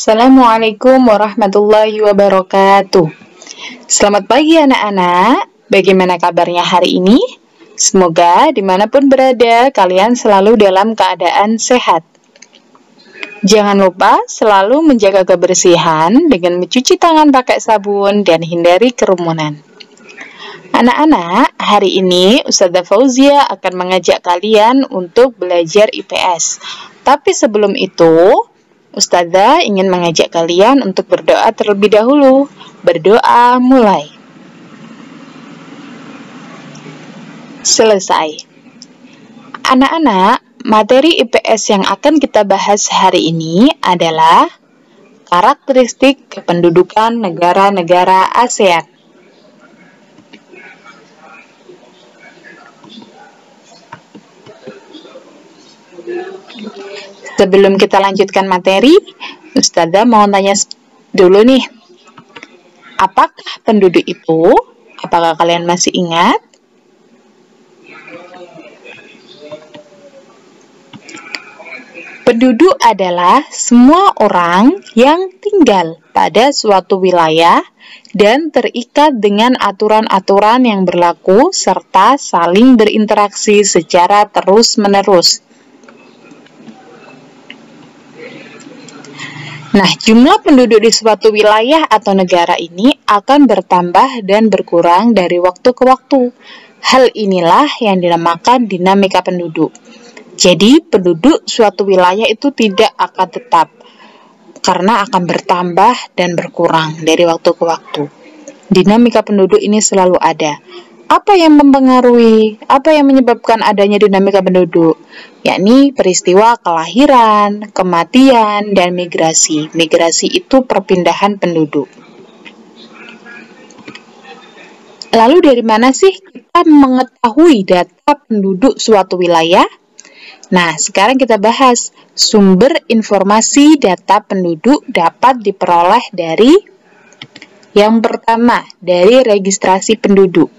Assalamualaikum warahmatullahi wabarakatuh. Selamat pagi anak-anak. Bagaimana kabarnya hari ini? Semoga dimanapun berada, kalian selalu dalam keadaan sehat. Jangan lupa selalu menjaga kebersihan dengan mencuci tangan pakai sabun dan hindari kerumunan. Anak-anak, hari ini Ustazah Fauzia akan mengajak kalian untuk belajar IPS. Tapi sebelum itu, Ustazah ingin mengajak kalian untuk berdoa terlebih dahulu. Berdoa mulai. Selesai. Anak-anak, materi IPS yang akan kita bahas hari ini adalah karakteristik kependudukan negara-negara ASEAN. Sebelum kita lanjutkan materi, Ustazah mau tanya dulu nih. Apakah penduduk itu? Apakah kalian masih ingat? Penduduk adalah semua orang yang tinggal pada suatu wilayah dan terikat dengan aturan-aturan yang berlaku serta saling berinteraksi secara terus-menerus. Nah, jumlah penduduk di suatu wilayah atau negara ini akan bertambah dan berkurang dari waktu ke waktu. Hal inilah yang dinamakan dinamika penduduk. Jadi, penduduk suatu wilayah itu tidak akan tetap, karena akan bertambah dan berkurang dari waktu ke waktu. Dinamika penduduk ini selalu ada. Apa yang mempengaruhi? Apa yang menyebabkan adanya dinamika penduduk? Yakni peristiwa kelahiran, kematian, dan migrasi. Migrasi itu perpindahan penduduk. Lalu dari mana sih kita mengetahui data penduduk suatu wilayah? Nah, sekarang kita bahas sumber informasi data penduduk dapat diperoleh dari yang pertama, dari registrasi penduduk,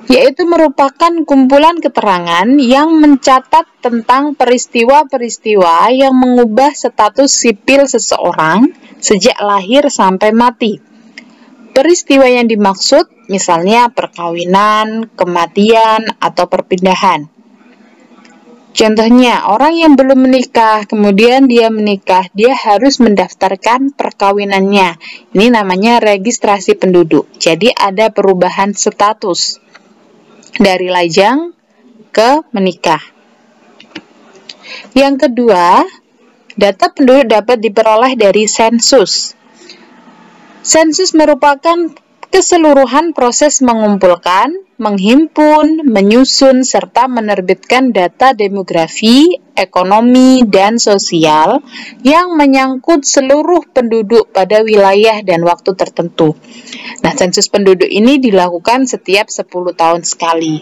yaitu merupakan kumpulan keterangan yang mencatat tentang peristiwa-peristiwa yang mengubah status sipil seseorang sejak lahir sampai mati. Peristiwa yang dimaksud misalnya perkawinan, kematian, atau perpindahan. Contohnya, orang yang belum menikah, kemudian dia menikah, dia harus mendaftarkan perkawinannya. Ini namanya registrasi penduduk. Jadi ada perubahan status dari lajang ke menikah. Yang kedua, data penduduk dapat diperoleh dari sensus. Sensus merupakan keseluruhan proses mengumpulkan, menghimpun, menyusun, serta menerbitkan data demografi, ekonomi, dan sosial yang menyangkut seluruh penduduk pada wilayah dan waktu tertentu. Nah, sensus penduduk ini dilakukan setiap 10 tahun sekali.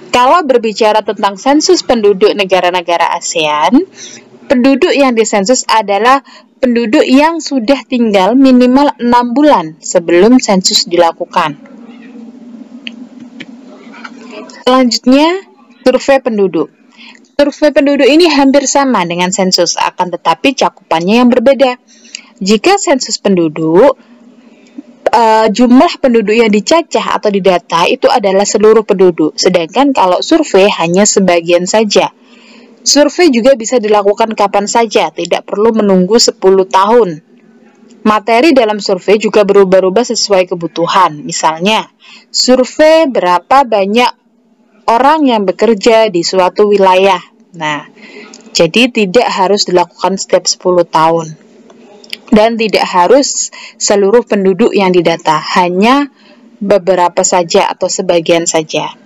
Kalau berbicara tentang sensus penduduk negara-negara ASEAN, penduduk yang disensus adalah penduduk yang sudah tinggal minimal 6 bulan sebelum sensus dilakukan. Selanjutnya, survei penduduk. Survei penduduk ini hampir sama dengan sensus, akan tetapi cakupannya yang berbeda. Jika sensus penduduk, jumlah penduduk yang dicacah atau didata itu adalah seluruh penduduk, sedangkan kalau survei hanya sebagian saja. Survei juga bisa dilakukan kapan saja, tidak perlu menunggu 10 tahun. Materi dalam survei juga berubah-ubah sesuai kebutuhan. Misalnya, survei berapa banyak orang yang bekerja di suatu wilayah. Nah, jadi tidak harus dilakukan setiap 10 tahun. Dan tidak harus seluruh penduduk yang didata, hanya beberapa saja atau sebagian saja.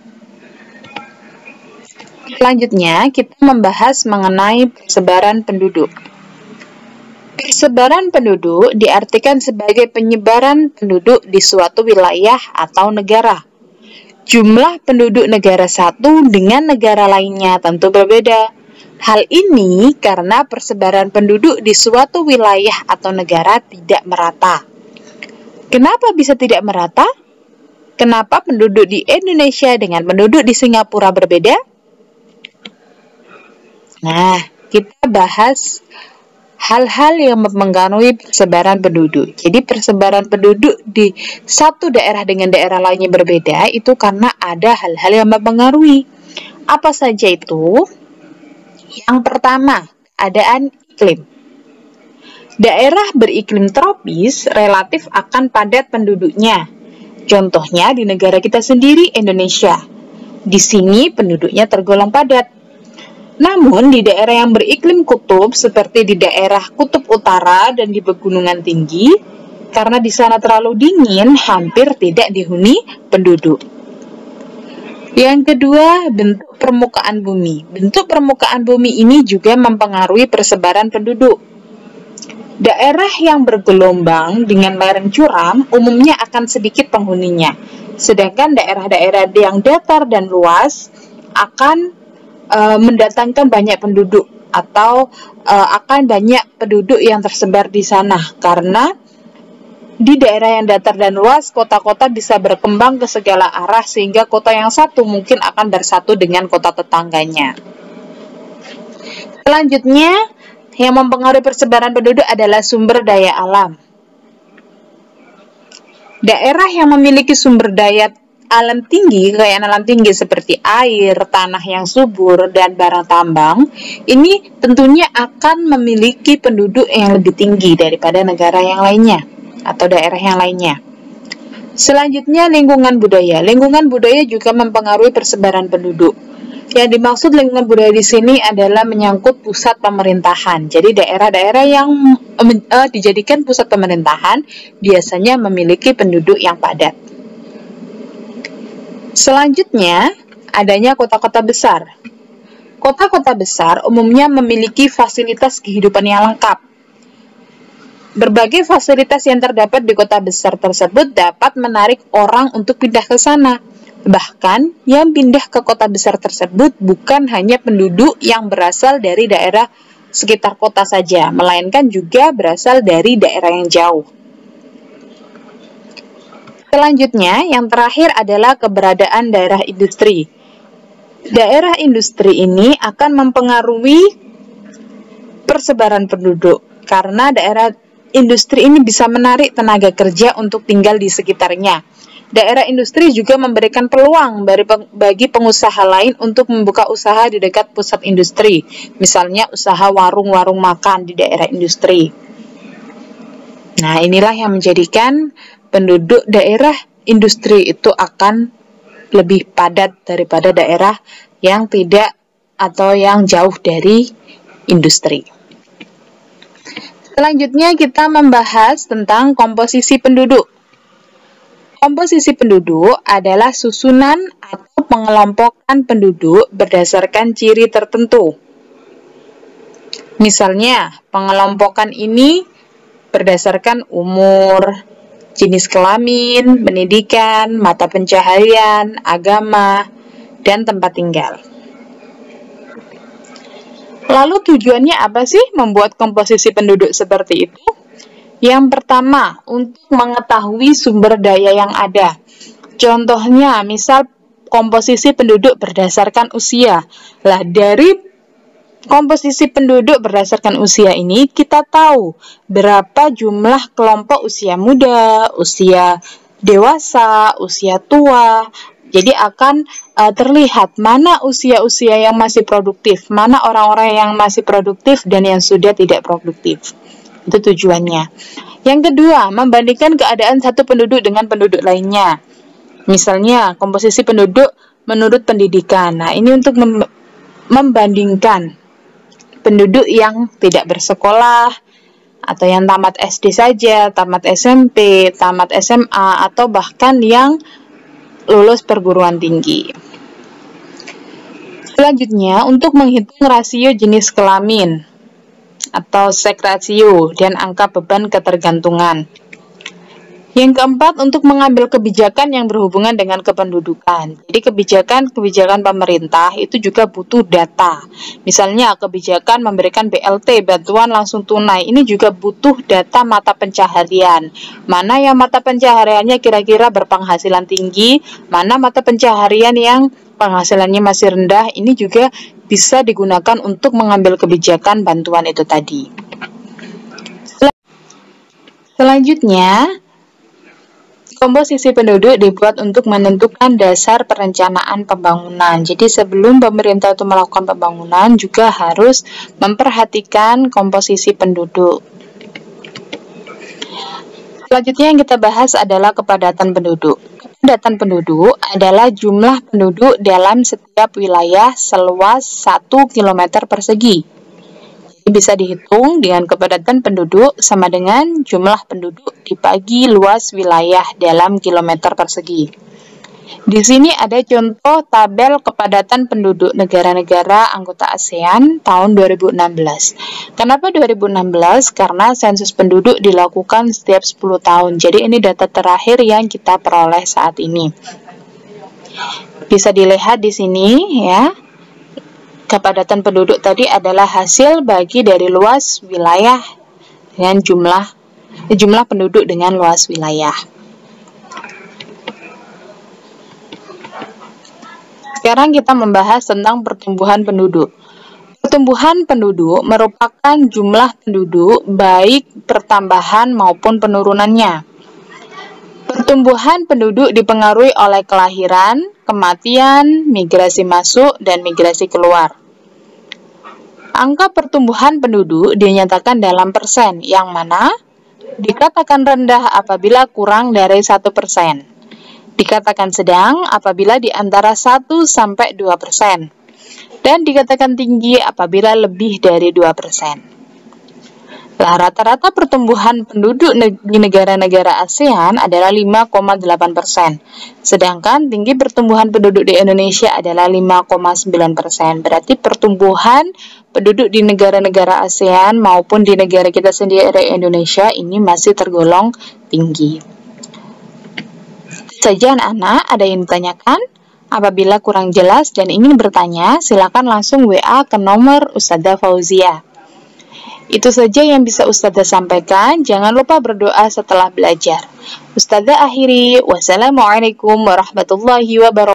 Selanjutnya, kita membahas mengenai persebaran penduduk. Persebaran penduduk diartikan sebagai penyebaran penduduk di suatu wilayah atau negara. Jumlah penduduk negara satu dengan negara lainnya tentu berbeda. Hal ini karena persebaran penduduk di suatu wilayah atau negara tidak merata. Kenapa bisa tidak merata? Kenapa penduduk di Indonesia dengan penduduk di Singapura berbeda? Nah, kita bahas hal-hal yang mempengaruhi persebaran penduduk. Jadi persebaran penduduk di satu daerah dengan daerah lainnya berbeda itu karena ada hal-hal yang mempengaruhi. Apa saja itu? Yang pertama, keadaan iklim. Daerah beriklim tropis relatif akan padat penduduknya. Contohnya di negara kita sendiri, Indonesia. Di sini penduduknya tergolong padat. Namun, di daerah yang beriklim kutub, seperti di daerah kutub utara dan di pegunungan tinggi, karena di sana terlalu dingin, hampir tidak dihuni penduduk. Yang kedua, bentuk permukaan bumi. Bentuk permukaan bumi ini juga mempengaruhi persebaran penduduk. Daerah yang bergelombang dengan lereng curam umumnya akan sedikit penghuninya, sedangkan daerah-daerah yang datar dan luas akan mendatangkan banyak penduduk atau akan banyak penduduk yang tersebar di sana, karena di daerah yang datar dan luas kota-kota bisa berkembang ke segala arah sehingga kota yang satu mungkin akan bersatu dengan kota tetangganya. Selanjutnya yang mempengaruhi persebaran penduduk adalah sumber daya alam. Daerah yang memiliki sumber daya alam tinggi, kekayaan alam tinggi seperti air, tanah yang subur, dan barang tambang, ini tentunya akan memiliki penduduk yang lebih tinggi daripada negara yang lainnya atau daerah yang lainnya. Selanjutnya, lingkungan budaya. Lingkungan budaya juga mempengaruhi persebaran penduduk. Yang dimaksud lingkungan budaya di sini adalah menyangkut pusat pemerintahan. Jadi daerah-daerah yang dijadikan pusat pemerintahan biasanya memiliki penduduk yang padat. Selanjutnya, adanya kota-kota besar. Kota-kota besar umumnya memiliki fasilitas kehidupan yang lengkap. Berbagai fasilitas yang terdapat di kota besar tersebut dapat menarik orang untuk pindah ke sana. Bahkan, yang pindah ke kota besar tersebut bukan hanya penduduk yang berasal dari daerah sekitar kota saja, melainkan juga berasal dari daerah yang jauh. Selanjutnya, yang terakhir adalah keberadaan daerah industri. Daerah industri ini akan mempengaruhi persebaran penduduk, karena daerah industri ini bisa menarik tenaga kerja untuk tinggal di sekitarnya. Daerah industri juga memberikan peluang bagi pengusaha lain untuk membuka usaha di dekat pusat industri, misalnya usaha warung-warung makan di daerah industri. Nah, inilah yang menjadikan penduduk daerah industri itu akan lebih padat daripada daerah yang tidak atau yang jauh dari industri. Selanjutnya kita membahas tentang komposisi penduduk. Komposisi penduduk adalah susunan atau pengelompokan penduduk berdasarkan ciri tertentu. Misalnya, pengelompokan ini berdasarkan umur, jenis kelamin, pendidikan, mata pencaharian, agama, dan tempat tinggal. Lalu tujuannya apa sih membuat komposisi penduduk seperti itu? Yang pertama, untuk mengetahui sumber daya yang ada. Contohnya, misal komposisi penduduk berdasarkan usia. Lah, dari komposisi penduduk berdasarkan usia ini, kita tahu berapa jumlah kelompok usia muda, usia dewasa, usia tua. Jadi akan terlihat mana usia-usia yang masih produktif, mana orang-orang yang masih produktif dan yang sudah tidak produktif. Itu tujuannya. Yang kedua, membandingkan keadaan satu penduduk dengan penduduk lainnya. Misalnya, komposisi penduduk menurut pendidikan. Nah, ini untuk membandingkan penduduk yang tidak bersekolah, atau yang tamat SD saja, tamat SMP, tamat SMA, atau bahkan yang lulus perguruan tinggi. Selanjutnya, untuk menghitung rasio jenis kelamin, atau sex ratio, dan angka beban ketergantungan. Yang keempat, untuk mengambil kebijakan yang berhubungan dengan kependudukan. Jadi kebijakan pemerintah itu juga butuh data. Misalnya kebijakan memberikan BLT, bantuan langsung tunai, ini juga butuh data mata pencaharian. Mana yang mata pencahariannya kira-kira berpenghasilan tinggi, mana mata pencaharian yang penghasilannya masih rendah, ini juga bisa digunakan untuk mengambil kebijakan bantuan itu tadi. Selanjutnya, komposisi penduduk dibuat untuk menentukan dasar perencanaan pembangunan. Jadi sebelum pemerintah itu melakukan pembangunan juga harus memperhatikan komposisi penduduk. Selanjutnya yang kita bahas adalah kepadatan penduduk. Kepadatan penduduk adalah jumlah penduduk dalam setiap wilayah seluas 1 km persegi. Bisa dihitung dengan kepadatan penduduk sama dengan jumlah penduduk dibagi luas wilayah dalam kilometer persegi. Di sini ada contoh tabel kepadatan penduduk negara-negara anggota ASEAN tahun 2016. Kenapa 2016? Karena sensus penduduk dilakukan setiap 10 tahun. Jadi ini data terakhir yang kita peroleh saat ini. Bisa dilihat di sini ya. Kepadatan penduduk tadi adalah hasil bagi dari luas wilayah dengan jumlah penduduk dengan luas wilayah. Sekarang kita membahas tentang pertumbuhan penduduk. Pertumbuhan penduduk merupakan jumlah penduduk baik pertambahan maupun penurunannya. Pertumbuhan penduduk dipengaruhi oleh kelahiran, kematian, migrasi masuk, dan migrasi keluar. Angka pertumbuhan penduduk dinyatakan dalam persen, yang mana dikatakan rendah apabila kurang dari 1%. Dikatakan sedang apabila di antara 1-2%. Dan dikatakan tinggi apabila lebih dari 2%. Rata-rata pertumbuhan penduduk di negara-negara ASEAN adalah 5,8%, sedangkan tinggi pertumbuhan penduduk di Indonesia adalah 5,9%. Berarti pertumbuhan penduduk di negara-negara ASEAN maupun di negara kita sendiri Indonesia ini masih tergolong tinggi. Saja anak-anak, ada yang ditanyakan? Apabila kurang jelas dan ingin bertanya, silakan langsung WA ke nomor Ustadzah Fauzia. Itu saja yang bisa Ustadzah sampaikan. Jangan lupa berdoa setelah belajar. Ustadzah akhiri. Wassalamualaikum warahmatullahi wabarakatuh.